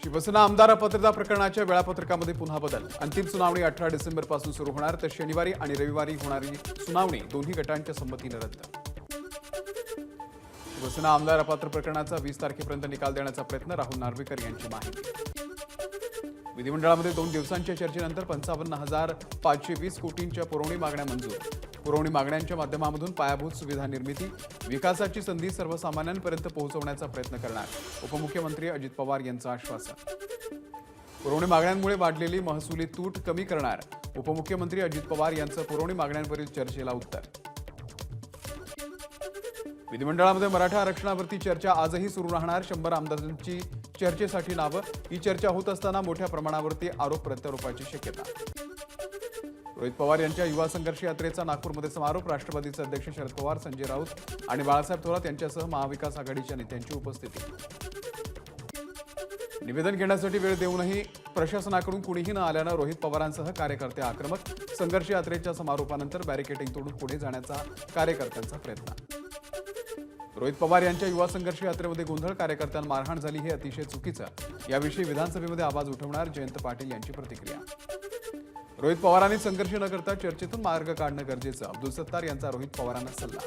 शिवसेना आमदार अपात्रता प्रकरणाच्या वेळापत्रकामध्ये पुन्हा बदल. अंतिम सुनावणी 18 डिसेंबरपासून सुरू होणार, तर शनिवारी आणि रविवारी होणारी सुनावणी दोन्ही गटांच्या संमतीने रद्द. शिवसेना आमदार अपात्र प्रकरणाचा 20 तारखेपर्यंत निकाल देण्याचा प्रयत्न. राहुल नार्वेकर यांची माहिती. विधिमंडळामध्ये 2 दिवसांच्या चर्चेनंतर 55,520 कोटींच्या पुरवणी मागण्या मंजूर. पुरवणी मागण्यांच्या माध्यमातून पायाभूत सुविधा निर्मिती, विकासाची संधी सर्वसामान्यांपर्यंत पोहोचवण्याचा प्रयत्न करणार. उपमुख्यमंत्री अजित पवार यांचं आश्वासन. पुरवणी मागण्यांमुळे वाढलेली महसुली तूट कमी करणार. उपमुख्यमंत्री अजित पवार यांचं पुरवणी मागण्यांवरील चर्चेला उत्तर. विधिमंडळामध्ये मराठा आरक्षणावरती चर्चा आजही सुरू राहणार. 100 आमदारांची चर्चेसाठी नावं. ही चर्चा होत असताना मोठ्या प्रमाणावरती आरोप प्रत्यारोपाची शक्यता. रोहित पवार यांच्या युवा संघर्ष यात्रेचा नागपूरमध्ये समारोप. राष्ट्रवादीचे अध्यक्ष शरद पवार, संजय राऊत आणि बाळासाहेब थोरात यांच्यासह महाविकास आघाडीच्या नेत्यांची उपस्थिती. निवेदन घेण्यासाठी वेळ देऊनही प्रशासनाकडून कुणीही न आल्यानं रोहित पवारांसह कार्यकर्ते आक्रमक. संघर्ष यात्रेच्या समारोपानंतर बॅरिकेडिंग तोडून पुढे जाण्याचा कार्यकर्त्यांचा प्रयत्न. रोहित पवार यांच्या युवा संघर्ष यात्रेमध्ये गोंधळ, कार्यकर्त्यांना मारहाण झाली, हे अतिशय चुकीचं. याविषयी विधानसभेमध्ये आवाज उठवणार. जयंत पाटील यांची प्रतिक्रिया. रोहित पवारांनी संघर्ष न करता चर्चेतून मार्ग काढणं गरजेचं. अब्दुल सत्तार यांचा रोहित पवारांना सल्ला.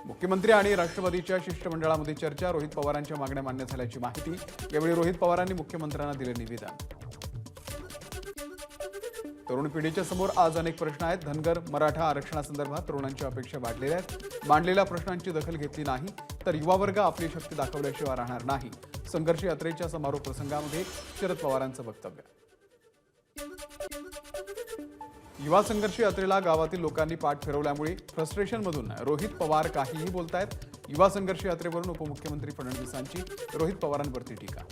मुख्यमंत्री आणि राष्ट्रवादीच्या शिष्टमंडळामध्ये चर्चा. रोहित पवारांच्या मागण्या मान्य झाल्याची माहिती. यावेळी रोहित पवारांनी मुख्यमंत्र्यांना दिले निवेदन. तरुण पिढीच्या समोर आज अनेक प्रश्न आहेत. धनगर मराठा आरक्षणासंदर्भात तरुणांच्या अपेक्षा वाढलेल्या आहेत. मांडलेल्या प्रश्नांची दखल घेतली नाही तर युवा वर्ग आपली शक्ती दाखवल्याशिवाय राहणार नाही. संघर्ष यात्रेच्या समारोप प्रसंगामध्ये शरद पवारांचं वक्तव्य. युवा संघर्ष यात्रेला गावातील लोकांनी पाठ फिरवल्यामुळे फ्रस्ट्रेशनमधून रोहित पवार काहीही बोलतायत. युवा संघर्ष यात्रेवरून उपमुख्यमंत्री फडणवीसांची रोहित पवारांवरती टीका.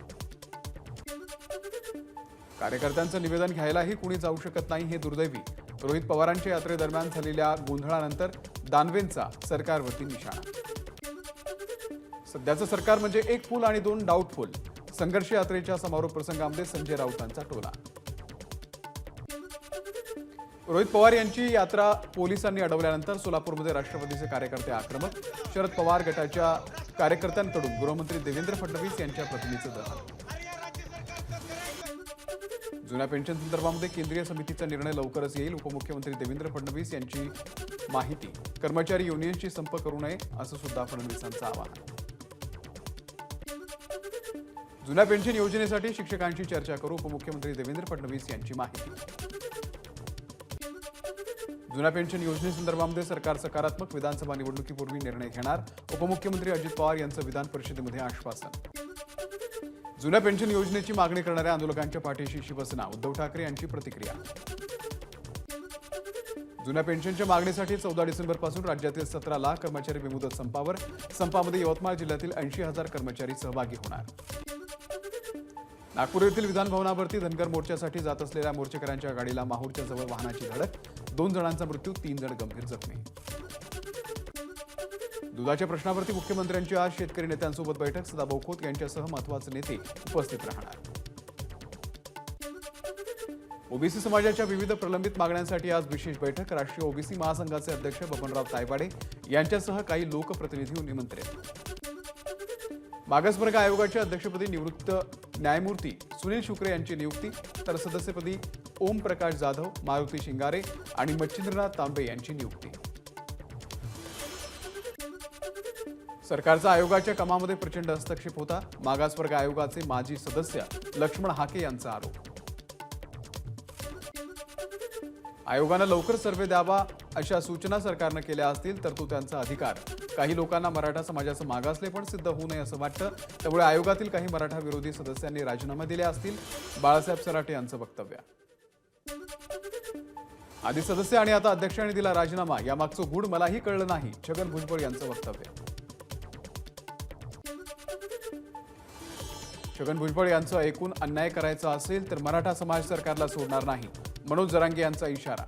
कार्यकर्त्यांचं निवेदन घ्यायलाही कुणी जाऊ शकत नाही, हे दुर्दैवी. रोहित पवारांच्या यात्रेदरम्यान झालेल्या गोंधळानंतर दानवेंचा सरकारवरती निशाणा. सध्याचं सरकार म्हणजे एक फुल आणि 2 डाऊटफुल. संघर्ष यात्रेच्या समारोप प्रसंगामध्ये संजय राऊतांचा टोला. रोहित पवार यांची यात्रा पोलिसांनी अडवल्यानंतर सोलापूरमध्ये राष्ट्रवादीचे कार्यकर्ते आक्रमक. शरद पवार गटाच्या कार्यकर्त्यांकडून गृहमंत्री देवेंद्र फडणवीस यांच्या प्रतिमेचं दहन. जुन्या पेन्शन संदर्भामध्ये केंद्रीय समितीचा निर्णय लवकरच येईल. उपमुख्यमंत्री देवेंद्र फडणवीस यांची माहिती. कर्मचारी युनियनशी संप करू नये असं सुद्धा फडणवीसांचं आवाहन. जुन्या पेन्शन योजनेसाठी शिक्षकांशी चर्चा करू. उपमुख्यमंत्री देवेंद्र फडणवीस यांची माहिती. जुन्या पेन्शन योजनेसंदर्भामध्ये सरकार सकारात्मक. विधानसभा निवडणुकीपूर्वी निर्णय घेणार. उपमुख्यमंत्री अजित पवार यांचं विधान परिषदेमध्ये आश्वासन. जुन्या पेन्शन योजनेची मागणी करणाऱ्या आंदोलकांच्या पाठीशी शिवसेना. उद्धव ठाकरे यांची प्रतिक्रिया. जुन्या पेन्शनच्या मागणीसाठी 14 डिसेंबरपासून राज्यातील 17 लाख कर्मचारी बेमुदत संपावर. संपामध्ये यवतमाळ जिल्ह्यातील 80,000 कर्मचारी सहभागी होणार. नागपूर येथील विधानभवनावरती धनगर मोर्चासाठी जात असलेल्या मोर्चेकऱ्यांच्या गाडीला माहूरच्या जवळ वाहनाची धडक. 2 जणांचा मृत्यू, 3 जण गंभीर जखमी. दुधाच्या प्रश्नावरती मुख्यमंत्र्यांची आज शेतकरी नेत्यांसोबत बैठक. सदाभाऊ खोत यांच्यासह महत्त्वाचे नेते उपस्थित राहणार. ओबीसी समाजाच्या विविध प्रलंबित मागण्यांसाठी आज विशेष बैठक. राष्ट्रीय ओबीसी महासंघाचे अध्यक्ष बबनराव तायवाडे यांच्यासह काही लोकप्रतिनिधी निमंत्रित. मागासवर्ग आयोगाच्या अध्यक्षपदी निवृत्त न्यायमूर्ती सुनील शुक्रे यांची नियुक्ती, तर सदस्यपदी ओम प्रकाश जाधव, मारुती शिंगारे आणि मच्छिंद्रनाथ तांबे यांची नियुक्ती. सरकारचा आयोगाच्या कामामध्ये प्रचंड हस्तक्षेप होता. मागासवर्ग आयोगाचे माजी सदस्य लक्ष्मण हाके यांचा आरोप. आयोगानं लवकर सर्व्हे द्यावा अशा सूचना सरकारनं केल्या असतील तर तो त्यांचा अधिकार. काही लोकांना मराठा समाजाचं मागासलेपण सिद्ध होऊ नये असं वाटतं, त्यामुळे आयोगातील काही मराठा विरोधी सदस्यांनी राजीनामे दिले असतील. बाळासाहेब सराटे यांचं वक्तव्य. आधी सदस्य आणि आता अध्यक्षांनी दिला राजीनामा, यामागचं गूढ मलाही कळलं नाही. छगन भुजबळ यांचं वक्तव्य. छगन भुजबळ यांचं ऐकून अन्याय करायचा असेल तर मराठा समाज सरकारला सोडणार नाही. मनोज जरांगे यांचा इशारा.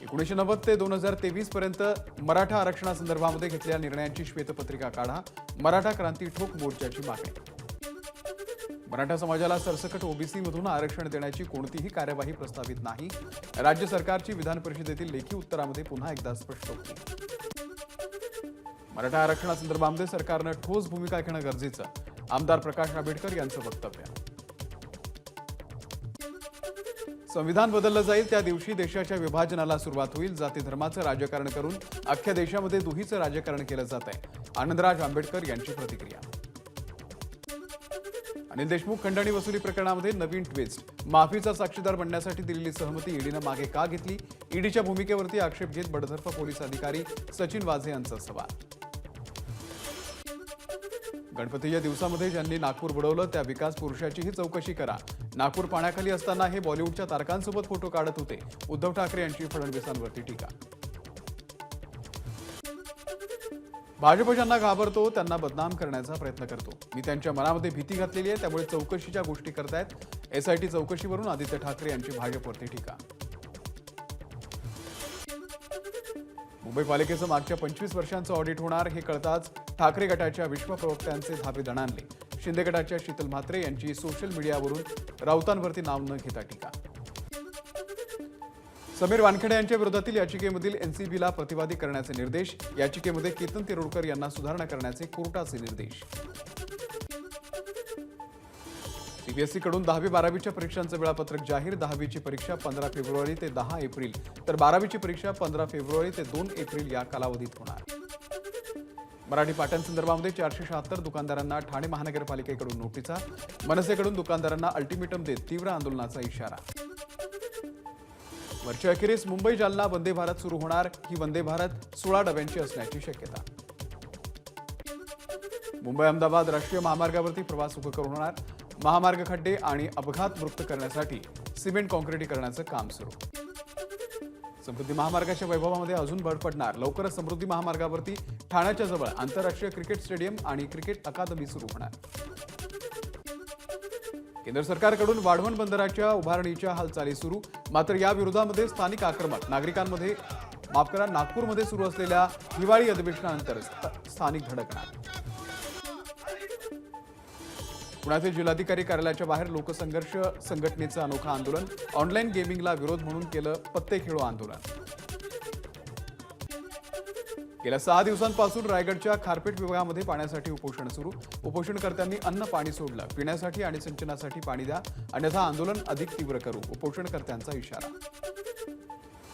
1990 ते 2023 पर्यंत मराठा आरक्षणासंदर्भामध्ये घेतलेल्या निर्णयांची श्वेतपत्रिका काढा. मराठा क्रांती ठोक मोर्चाची मागणी. मराठा समाजाला सरसकट ओबीसी मधून आरक्षण देण्याची कोणतीही कार्यवाही प्रस्तावित नाही. राज्य सरकारची विधान परिषदेतील लेखी उत्तरामध्ये पुन्हा एकदा स्पष्टोक्ती. मराठा आरक्षणासंदर्भामध्ये सरकारनं ठोस भूमिका घेणं गरजेचं. आमदार प्रकाश आंबेडकर यांचं वक्तव्य. संविधान बदललं जाईल त्या दिवशी देशाच्या विभाजनाला सुरुवात होईल. जाती धर्माचं राजकारण करून अख्ख्या देशामध्ये दुहीचं राजकारण केलं जात आहे. आनंदराज आंबेडकर यांची प्रतिक्रिया. अनिल देशमुख खंडणी वसुली प्रकरणामध्ये नवीन ट्विस्ट. माफीचा साक्षीदार बनण्यासाठी दिलेली सहमती ईडीनं मागे का घेतली? ईडीच्या भूमिकेवरती आक्षेप घेत बडतर्फ पोलीस अधिकारी सचिन वाझे यांचा सवाल. गणपतीच्या दिवसामध्ये ज्यांनी नागपूर बुडवलं त्या विकास पुरुषाचीही चौकशी करा. नागपूर पाण्याखाली असताना हे बॉलिवूडच्या तारकांसोबत फोटो काढत होते. उद्धव ठाकरे यांची फडणवीसांवरती टीका. भाजप ज्यांना घाबरतो त्यांना बदनाम करण्याचा प्रयत्न करतो. मी त्यांच्या मनामध्ये भीती घातलेली आहे, त्यामुळे चौकशीच्या गोष्टी करतायत. एसआयटी चौकशीवरून आदित्य ठाकरे यांची भाजपवरती टीका. मुंबई पालिकेचं मागच्या 25 वर्षांचं ऑडिट होणार हे कळताच ठाकरे गटाच्या विश्व प्रवक्त्यांचे धाबे दणाणले. शिंदे गटाच्या शीतल म्हात्रे यांची सोशल मीडियावरून राऊतांवरती नाव न घेता टीका. समीर वानखेडे यांच्या विरोधातील याचिकेमधील एनसीबीला प्रतिवादी करण्याचे निर्देश. याचिकेमध्ये केतन तिरोडकर यांना सुधारणा करण्याचे कोर्टाचे निर्देश. सीबीएसईकडून 10वी-12वीच्या परीक्षांचं वेळापत्रक जाहीर. 10वीची परीक्षा 15 फेब्रुवारी ते 10 एप्रिल तर 12वीची परीक्षा 15 फेब्रुवारी ते 2 एप्रिल या कालावधीत होणार. मराठी पाट्यांसंदर्भामध्ये 476 दुकानदारांना ठाणे महानगरपालिकेकडून नोटिसा. मनसेकडून दुकानदारांना अल्टिमेटम देत तीव्र आंदोलनाचा इशारा. वरच्या अखेरीस मुंबई जालना वंदे भारत सुरू होणार. ही वंदे भारत 16 डब्यांची असण्याची शक्यता. मुंबई अहमदाबाद राष्ट्रीय महामार्गावरती प्रवास सुखकर होणार. महामार्ग खड्डे आणि अपघात मुक्त करण्यासाठी सिमेंट कॉन्क्रिटीकरणाचं काम सुरू. समृद्धी महामार्गाच्या वैभवामध्ये अजून भर पडणार. लवकरच समृद्धी महामार्गावरती ठाण्याच्या जवळ आंतरराष्ट्रीय क्रिकेट स्टेडियम आणि क्रिकेट अकादमी सुरू होणार. केंद्र सरकारकडून वाढवण बंदराच्या उभारणीच्या हालचाली सुरू. मात्र या विरोधामध्ये स्थानिक आक्रमक नागपूरमध्ये सुरू असलेल्या हिवाळी अधिवेशनानंतर स्थानिक धडकणार. पुण्यातील जिल्हाधिकारी कार्यालयाच्या बाहेर लोकसंघर्ष संघटनेचं अनोखं आंदोलन. ऑनलाईन गेमिंगला विरोध म्हणून केलं पत्ते खेळो आंदोलन. गेल्या 6 दिवसांपासून रायगडच्या खारपेट विभागामध्ये पाण्यासाठी उपोषण सुरू. उपोषणकर्त्यांनी अन्न पाणी सोडलं. पिण्यासाठी आणि सिंचनासाठी पाणी द्या, अन्यथा आंदोलन अधिक तीव्र करू. उपोषणकर्त्यांचा इशारा.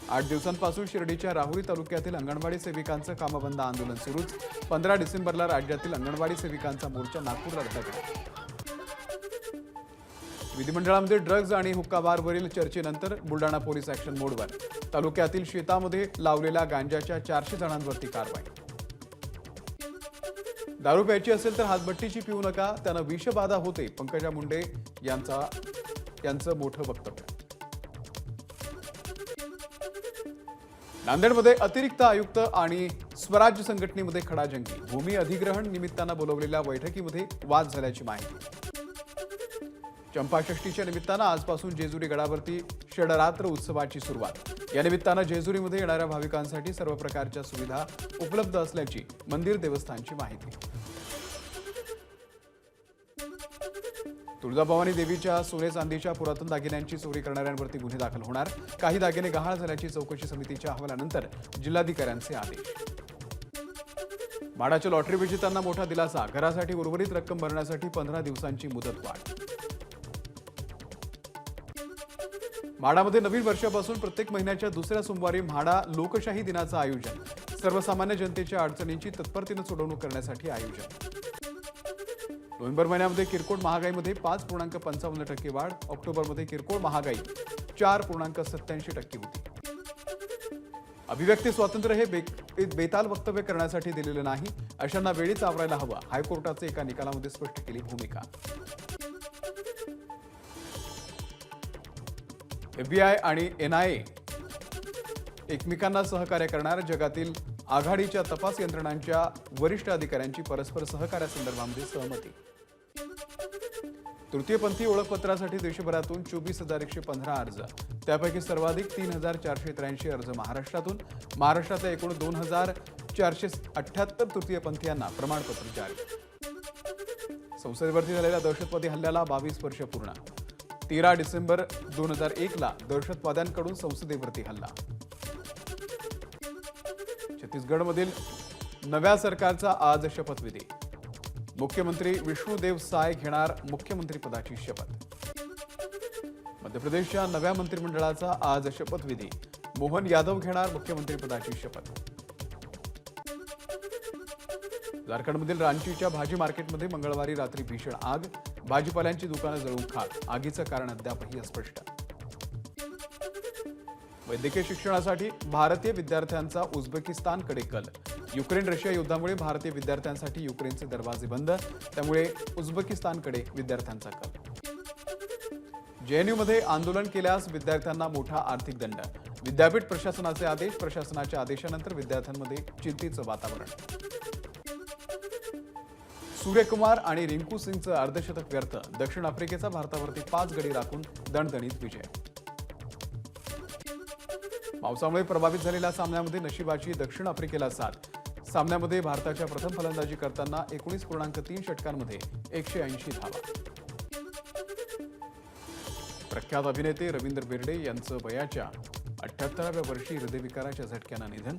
8 दिवसांपासून शिर्डीच्या राहुरी तालुक्यातील अंगणवाडी सेविकांचं कामबंद आंदोलन सुरूच. 15 डिसेंबरला राज्यातील अंगणवाडी सेविकांचा मोर्चा नागपूरला धडकला. विधिमंडळामध्ये ड्रग्ज आणि हुक्काबारवरील चर्चेनंतर बुलडाणा पोलीस ऍक्शन मोडवर. तालुक्यातील शेतामध्ये लावलेल्या गांजाच्या 400 जणांवरती कारवाई. दारू प्यायची असेल तर हातभट्टीची पिऊ नका, त्यानं विषबाधा होते. पंकजा मुंडे यांचं मोठं वक्तव्य. नांदेडमध्ये अतिरिक्त आयुक्त आणि स्वराज्य संघटनेमध्ये खडाजंगी. भूमी अधिग्रहण निमित्तानं बोलवलेल्या बैठकीमध्ये वाद झाल्याची माहिती. चंपाषष्ठीच्या निमित्तानं आजपासून जेजुरी गडावरती षडरात्र उत्सवाची सुरुवात. या निमित्तानं जेजुरीमध्ये येणाऱ्या भाविकांसाठी सर्व प्रकारच्या सुविधा उपलब्ध असल्याची मंदिर देवस्थानची माहिती. तुळजाभवानी देवीच्या सोने चांदीच्या पुरातन दागिन्यांची चोरी करणाऱ्यांवरती गुन्हे दाखल होणार. काही दागिने गहाळ झाल्याची चौकशी समितीच्या अहवालानंतर जिल्हाधिकाऱ्यांचे आदेश. म्हाडाच्या लॉटरी विजेत्यांना मोठा दिलासा. घरासाठी उर्वरित रक्कम भरण्यासाठी 15 दिवसांची मुदतवाढ. म्हाडामध्ये नवीन वर्षापासून प्रत्येक महिन्याच्या दुसऱ्या सोमवारी म्हाडा लोकशाही दिनाचं आयोजन. सर्वसामान्य जनतेच्या अडचणींची तत्परतेनं सोडवणूक करण्यासाठी आयोजन. नोव्हेंबर महिन्यामध्ये किरकोळ महागाईमध्ये 5.55% वाढ. ऑक्टोबरमध्ये किरकोळ महागाई 4.87% होती. अभिव्यक्ती स्वातंत्र्य हे बेताल वक्तव्य करण्यासाठी दिलेलं नाही, अशांना वेळीच आवरायला हवं. हायकोर्टाचे एका निकालामध्ये स्पष्ट केली भूमिका. FBI आणि NIA एकमेकांना सहकार्य करणार. जगातील आघाडीच्या तपास यंत्रणांच्या वरिष्ठ अधिकाऱ्यांची परस्पर सहकार्यासंदर्भामध्ये सहमती. तृतीयपंथी ओळखपत्रासाठी देशभरातून 24,115 अर्ज. त्यापैकी सर्वाधिक 3,483 अर्ज महाराष्ट्रातून. महाराष्ट्रातल्या एकूण 2,478 तृतीयपंथीयांना प्रमाणपत्र जारी. संसदेवरती झालेल्या दहशतवादी हल्ल्याला 22 वर्ष पूर्ण. 13 डिसेंबर 2001ला दहशतवाद्यांकडून संसदेवरती हल्ला. छत्तीसगडमधील नव्या सरकारचा आज शपथविधी. मुख्यमंत्री विष्णुदेव साय घेणार मुख्यमंत्रीपदाची शपथ. मध्य प्रदेशच्या नव्या मंत्रिमंडळाचा आज शपथविधी. मोहन यादव घेणार मुख्यमंत्रीपदाची शपथ. झारखंडमधील रांचीच्या भाजी मार्केटमध्ये मंगळवारी रात्री भीषण आग. भाजीपाल्यांची दुकानं जळून खाक. आगीचं कारण अद्यापही अस्पष्ट. वैद्यकीय शिक्षणासाठी भारतीय विद्यार्थ्यांचा उझबेकिस्तानकडे कल. युक्रेन रशिया युद्धामुळे भारतीय विद्यार्थ्यांसाठी युक्रेनचे दरवाजे बंद, त्यामुळे उझबेकिस्तानकडे विद्यार्थ्यांचा कल. जेएनयूमध्ये आंदोलन केल्यास विद्यार्थ्यांना मोठा आर्थिक दंड. विद्यापीठ प्रशासनाचे आदेश. प्रशासनाच्या आदेशानंतर विद्यार्थ्यांमध्ये चिंतेचं वातावरण. सूर्यकुमार आणि रिंकू सिंगचं अर्धशतक व्यर्थ. दक्षिण आफ्रिकेचा भारतावरती 5 गडी राखून दणदणीत विजय. पावसामुळे प्रभावित झालेल्या सामन्यामध्ये नशिबाची दक्षिण आफ्रिकेला साथ. सामन्यामध्ये भारताच्या प्रथम फलंदाजी करताना 19.3 षटकांमध्ये 180 धावा. प्रख्यात अभिनेते रवींद्र बेर्डे यांचं वयाच्या 78व्या वर्षी हृदयविकाराच्या झटक्यानं निधन.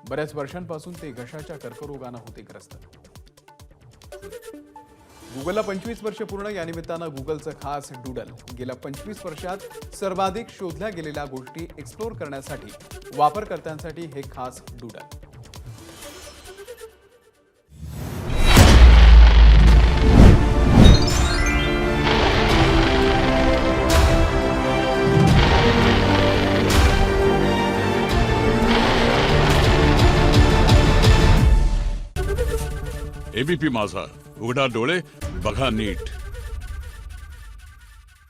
बऱ्याच वर्षांपासून ते घशाच्या कर्करोगानं होते ग्रस्त. गुगलला 25 वर्ष पूर्ण. या निमित्तानं गुगलचं खास डूडल. गेल्या 25 वर्षात सर्वाधिक शोधल्या गेलेल्या गोष्टी एक्सप्लोर करण्यासाठी वापरकर्त्यांसाठी हे खास डूडल. एबीपी माझा, उघडा डोळे बघा नीट.